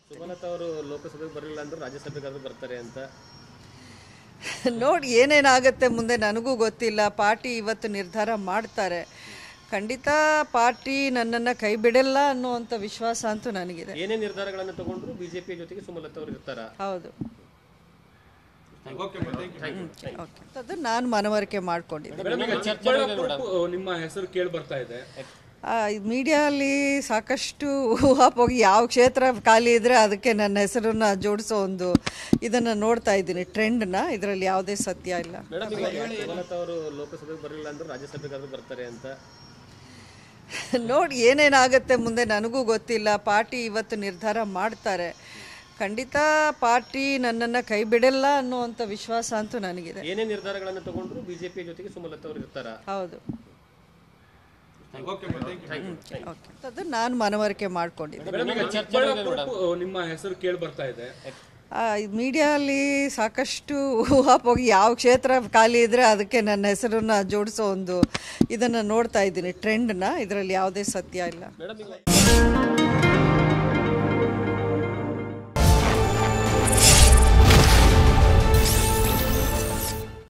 ಸುಮಲತಾ ಅವರು ಲೋಕಸಭೆಗೆ ಬರಲಿಲ್ಲ ಅಂದ್ರೆ ರಾಜ್ಯಸಭೆಗಾದ್ರೂ ಬರ್ತಾರೆ ಅಂತ ನೋಡಿ ಏನೇನಾಗುತ್ತೆ ಮುಂದೆ ನನಗೂ ಗೊತ್ತಿಲ್ಲ. ಪಾರ್ಟಿ ಇವತ್ತು ನಿರ್ಧಾರ ಮಾಡ್ತಾರೆ. ಖಂಡಿತ ಪಾರ್ಟಿ ನನ್ನನ್ನು ಕೈ ಬಿಡಲ್ಲ ಅನ್ನುವಂಥ ವಿಶ್ವಾಸ ಅಂತೂ ನನಗಿದೆ. ಏನೇ ನಿರ್ಧಾರಗಳನ್ನು ತಗೊಂಡ್ರು ಬಿಜೆಪಿ ಜೊತೆಗೆ ಸುಮಲತಾ ಅವರು ಇರ್ತಾರ? ಹೌದು, ಅದು ನಾನು ಮನವರಿಕೆ ಮಾಡ್ಕೊಂಡಿದ್ದೆ. ನಿಮ್ಮ ಹೆಸರು ಕೇಳಿ ಬರ್ತಾ ಇದೆ. ಮೀಡಿಯಲ್ಲಿ ಸಾಕಷ್ಟು ಊಹಾಪೋಗಿ ಯಾವ ಕ್ಷೇತ್ರ ಖಾಲಿ ಇದ್ದರೆ ಅದಕ್ಕೆ ನನ್ನ ಹೆಸರನ್ನು ಜೋಡಿಸೋ ಒಂದು ಇದನ್ನು ನೋಡ್ತಾ ಇದ್ದೀನಿ, ಟ್ರೆಂಡ್ನ. ಇದರಲ್ಲಿ ಯಾವುದೇ ಸತ್ಯ ಇಲ್ಲ. ಸುಮಲತಾ ಅವರು ಲೋಕಸಭೆಗೆ ಬರಲಿಲ್ಲ ಅಂದ್ರೆ ರಾಜ್ಯಸಭೆಗಾದ್ರೂ ಬರ್ತಾರೆ ಅಂತ ನೋಡಿ ಏನೇನಾಗುತ್ತೆ ಮುಂದೆ ನನಗೂ ಗೊತ್ತಿಲ್ಲ. ಪಾರ್ಟಿ ಇವತ್ತು ನಿರ್ಧಾರ ಮಾಡ್ತಾರೆ. ಖಂಡಿತ ಪಾರ್ಟಿ ನನ್ನನ್ನು ಕೈ ಬಿಡಲ್ಲ ಅನ್ನುವಂಥ ವಿಶ್ವಾಸ ಅಂತೂ ನನಗಿದೆ. ಏನೇ ನಿರ್ಧಾರಗಳನ್ನು ತಗೊಂಡ್ರು ಬಿಜೆಪಿ ಜೊತೆಗೆ ಸುಮಲತಾ ಅವರು ಇರ್ತಾರ? ಹೌದು, ಅದು ನಾನು ಮನವರಿಕೆ ಮಾಡ್ಕೊಂಡಿದ್ದೆ. ನಿಮ್ಮ ಹೆಸರು ಕೇಳಿ ಬರ್ತಾ ಇದೆ. ಮೀಡಿಯಲ್ಲಿ ಸಾಕಷ್ಟು ಊಹಾಪೋಗಿ ಯಾವ ಕ್ಷೇತ್ರ ಖಾಲಿ ಇದ್ದರೆ ಅದಕ್ಕೆ ನನ್ನ ಹೆಸರನ್ನು ಜೋಡಿಸೋ ಒಂದು ಇದನ್ನು ನೋಡ್ತಾ ಇದ್ದೀನಿ, ಟ್ರೆಂಡ್ನ. ಇದರಲ್ಲಿ ಯಾವುದೇ ಸತ್ಯ ಇಲ್ಲ.